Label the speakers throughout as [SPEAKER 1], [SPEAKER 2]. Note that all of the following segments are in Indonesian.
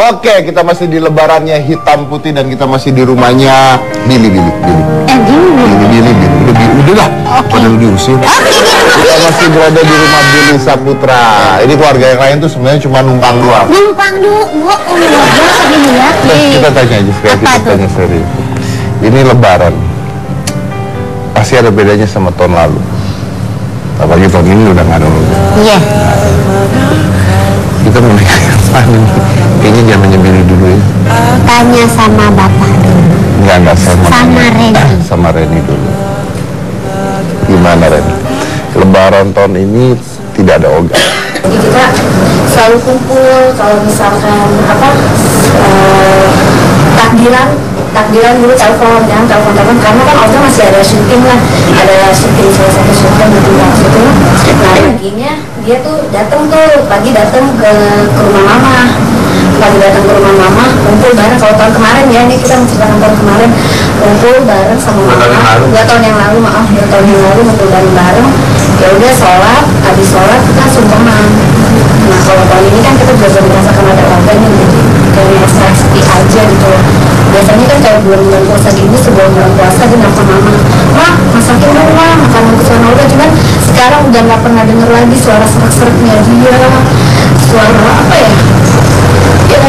[SPEAKER 1] Oke, kita masih di lebarannya hitam putih dan kita masih di rumahnya Billy. Udah lah, pada lu diusir. Kita masih berada di rumah Billy Saputra. Ini keluarga yang lain tuh sebenarnya cuma numpang doang. Kita tanya aja sekali, kita tanya serius. Ini lebaran, pasti ada bedanya sama tahun lalu. Apalagi tahun ini udah nggak ada lagi.
[SPEAKER 2] Iya.
[SPEAKER 1] Kita mulai kayaknya zamannya Billy dulu ya.
[SPEAKER 2] Tanya sama bapak dulu.
[SPEAKER 1] Enggak
[SPEAKER 2] Sama Reni.
[SPEAKER 1] Sama Reni dulu. Gimana Reni? Lebaran tahun ini tidak ada Olga.
[SPEAKER 3] Kita selalu kumpul kalau misalkan takdiran dulu telepon karena kan Olga masih ada syuting lah, ada syuting salah satu syuting di Bintang situ. Nah paginya dia tuh datang ke rumah mama, kumpul bareng. Kalau tahun kemarin ya, ini kita menceritakan tahun kemarin kumpul bareng sama mama. 2 tahun yang lalu kumpul bareng. Ya udah sholat, habis sholat kita sungkeman. Nah kalau tahun ini kan kita juga merasakan ada Olga nih, jadi kayak ekstra sepi aja gitu. Biasanya kan kayak bulan-bulan puasa gini, sebelum bulan puasa dia nelfon mama, "Mak, masakin dong Mak, makanan kesukaan Olga." Cuman sekarang udah nggak pernah denger lagi suara serak-seraknya dia, suara apa ya? Ya,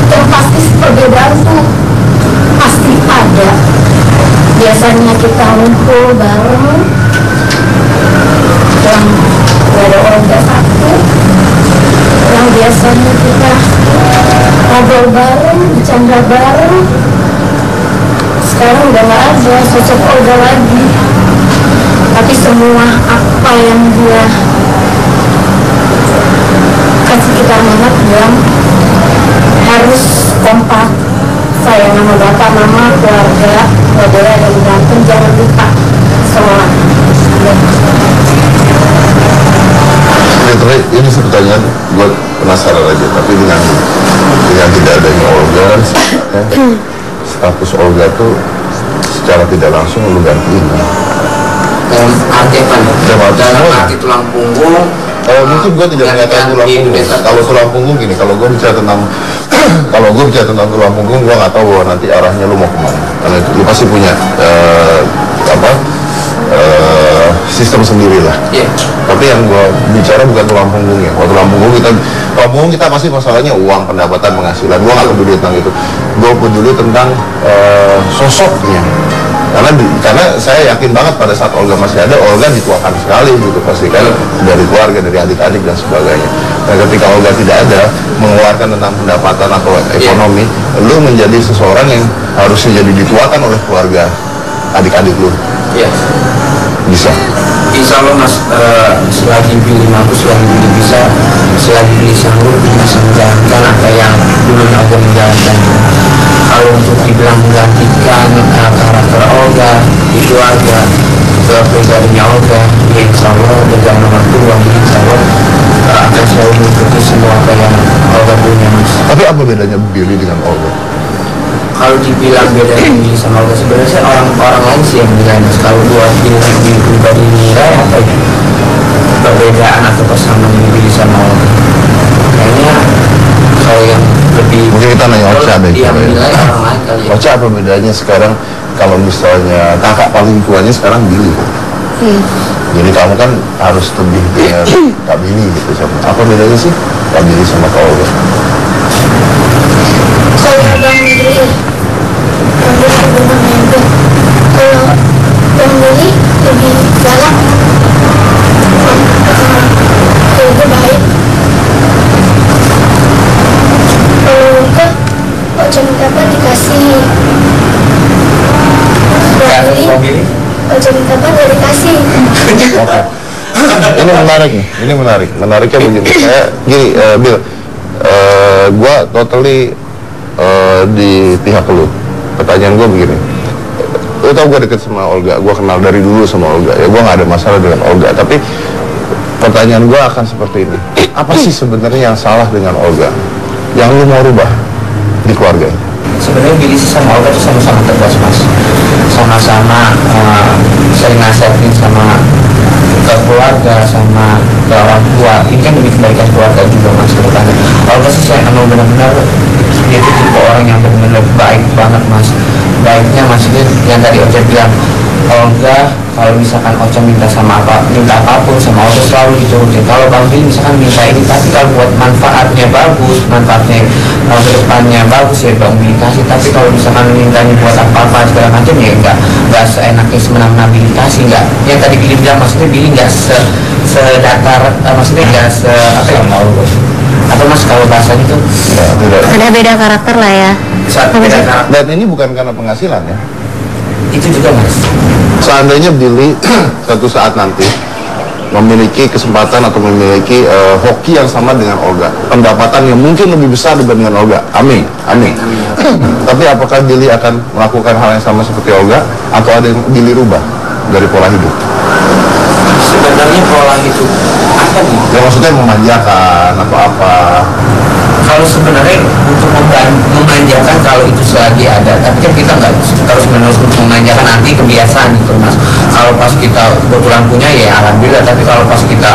[SPEAKER 3] yang pasti perbedaan tuh pasti ada. Biasanya kita ngumpul bareng, yang nggak ada Olga satu, yang biasanya kita ngobrol bareng, bercanda bareng, sekarang udah nggak ada sosok Olga lagi. Tapi semua apa yang dia kasih kita amanat bilang harus kompak, sayang sama bapak, mama, keluarga, nggak boleh ada yang berantem, jangan lupa sholat.
[SPEAKER 1] Ini pertanyaan gue penasaran aja, tapi dengan tidak adanya Olga kan status Olga tuh secara tidak langsung lu gantiin.
[SPEAKER 4] Dalam arti tulang punggung.
[SPEAKER 1] Mungkin gue tidak mengatakan tulang punggung. Kalau tulang punggung gini, kalau gue bicara tentang tulang punggung, gue nggak tahu bahwa nanti arahnya lu mau kemana. Karena lu pasti punya sistem sendiri lah. Tapi yang gue bicara bukan tulang punggungnya. Kalau tulang punggung kita pasti masalahnya uang, pendapatan, penghasilan. Gue nggak peduli tentang itu. Gue peduli tentang sosoknya. Karena saya yakin banget pada saat Olga masih ada, Olga dituakan sekali gitu pasti kan, dari keluarga, dari adik-adik dan sebagainya. Nah ketika Olga tidak ada, mengeluarkan tentang pendapatan atau ekonomi, lu menjadi seseorang yang harusnya jadi dituakan oleh keluarga adik-adik lu. Bisa.
[SPEAKER 4] Insya Allah Mas, selagi Billy mampu, selagi Billy bisa, selagi Billy sanggup, bisa menjalankan apa yang dulu Olga menjalankan. Kalau untuk dibilang menggantikan karakter Olga di keluarga, kepribadiannya Olga, ya insya Allah dengan nomor 2, insya Allah akan selalu mengikuti semua apa yang Olga punya Mas.
[SPEAKER 1] Tapi apa bedanya Billy dengan Olga?
[SPEAKER 4] Kalau dibilang beda Billy sama Olga, sebenarnya orang lain sih yang menilai Mas. Kalau buat Billy pribadi nilai apa ya, perbedaan atau persamaan Billy sama Olga, kayaknya kalau yang lebih
[SPEAKER 1] mungkin kita nanya Ocha deh.
[SPEAKER 4] Dia menilai orang lain kali ya.
[SPEAKER 1] Ocha apa bedanya sekarang kalau misalnya kakak paling tuanya sekarang Billy? Jadi kamu kan harus lebih dengan Kak Billy gitu. Apa bedanya sih Kak Billy sama Kak Olga?
[SPEAKER 3] Kalau Bang Billy, kalau Bang Billy lebih galak, lebih baik. Kalau Olga, Ocha minta apa dikasih. Bang Billy, Ocha minta apa nggak dikasih.
[SPEAKER 1] Ini menarik nih, menariknya begini. Saya gini, Bill, gue totally di pihak lu. Pertanyaan gue begini, lu tau gue deket sama Olga, gue kenal dari dulu sama Olga, ya gue nggak ada masalah dengan Olga. Tapi pertanyaan gue akan seperti ini, apa sih sebenarnya yang salah dengan Olga yang lu mau rubah di keluarga?
[SPEAKER 4] Sebenarnya Billy sama Olga itu sama-sama tegas Mas, sama-sama sering nasihatin sama ke keluarga sama ke orang tua. Ini kan demi kebaikan keluarga juga mas ke depannya. Olga sih saya emang benar-benar dia tuh tipe orang yang benar-benar baik banget mas. Baiknya maksudnya yang tadi Ocha bilang, Olga kalau misalkan Ocha minta apapun sama Olga selalu diturutin. Kalau Bang Billy misalkan minta ini, tapi kalau buat manfaatnya bagus, manfaatnya ke depannya bagus ya Bang Billy kasih. Tapi kalau misalkan mintanya buat apa-apa segala macam ya enggak seenaknya semena-mena Billy kasih, enggak. Yang tadi Billy bilang maksudnya Billy enggak sedatar, maksudnya enggak apa ya mau atau mas kalau bahasanya itu
[SPEAKER 2] ada beda karakter lah ya.
[SPEAKER 4] Beda karakter.
[SPEAKER 1] Dan ini bukan karena penghasilan ya.
[SPEAKER 4] Itu juga mas.
[SPEAKER 1] Seandainya Billy suatu saat nanti memiliki kesempatan atau memiliki hoki yang sama dengan Olga, pendapatan yang mungkin lebih besar dibandingkan Olga, amin, amin. Tapi apakah Billy akan melakukan hal yang sama seperti Olga, atau ada yang Billy rubah dari pola hidup?
[SPEAKER 4] Sebenarnya pola hidup apa nih?
[SPEAKER 1] Ya maksudnya memanjakan atau apa?
[SPEAKER 4] Kalau sebenarnya untuk memanjakan kalau itu selagi ada, tapi kan kita nggak terus menerus untuk memanjakan, nanti kebiasaan gitu mas. Kalau pas kita kebetulan punya ya alhamdulillah, tapi kalau pas kita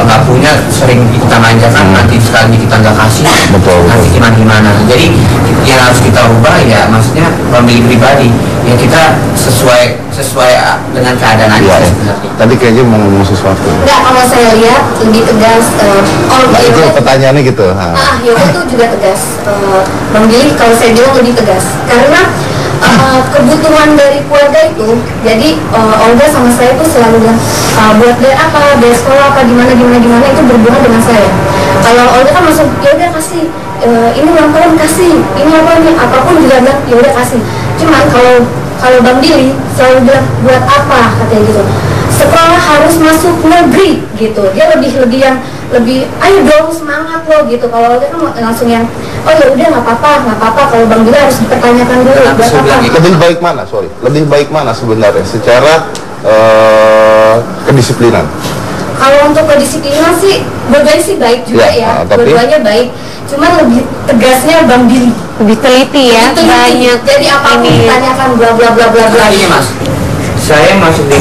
[SPEAKER 4] nggak punya sering kita manjakan, nanti sekali kita nggak kasih,
[SPEAKER 1] betul.
[SPEAKER 4] Nanti gimana. Jadi yang harus kita ubah ya maksudnya pemilih pribadi ya, kita sesuai dengan keadaan aja.
[SPEAKER 1] Ya, tadi kayaknya mau ngomong sesuatu.
[SPEAKER 3] Enggak, kalau saya lihat lebih tegas.
[SPEAKER 1] Nah, itu pertanyaannya gitu.
[SPEAKER 3] Yoga tuh juga tegas. Bang Billy kalau saya bilang lebih tegas karena kebutuhan dari keluarga itu. Jadi Olga sama saya tuh selalu bilang buat biar apa, biar sekolah apa, gimana itu berhubungan dengan saya. Kalau Olga kan langsung ya udah kasih, ini ulang tahun kasih, ini apa nih, apapun juga bilang ya udah kasih. Cuman kalau Bang Billy selalu bilang buat apa katanya gitu. Sekolah harus masuk negeri gitu. Dia lebih ayo dong semangat loh gitu. Kalau Olga kan langsung yang oh ya udah nggak apa-apa. Kalau Bang Billy harus dipertanyakan dulu buat apa.
[SPEAKER 1] Lebih baik mana? Lebih baik mana sebenarnya secara kedisiplinan?
[SPEAKER 3] Kalau untuk kedisiplinan sih dua-duanya sih baik juga ya. Dua-duanya baik. Cuman lebih tegasnya Bang Billy.
[SPEAKER 2] Lebih teliti ya.
[SPEAKER 3] Banyak. Jadi apapun ditanyakan bla bla bla bla bla.
[SPEAKER 4] Ini mas, saya masuk di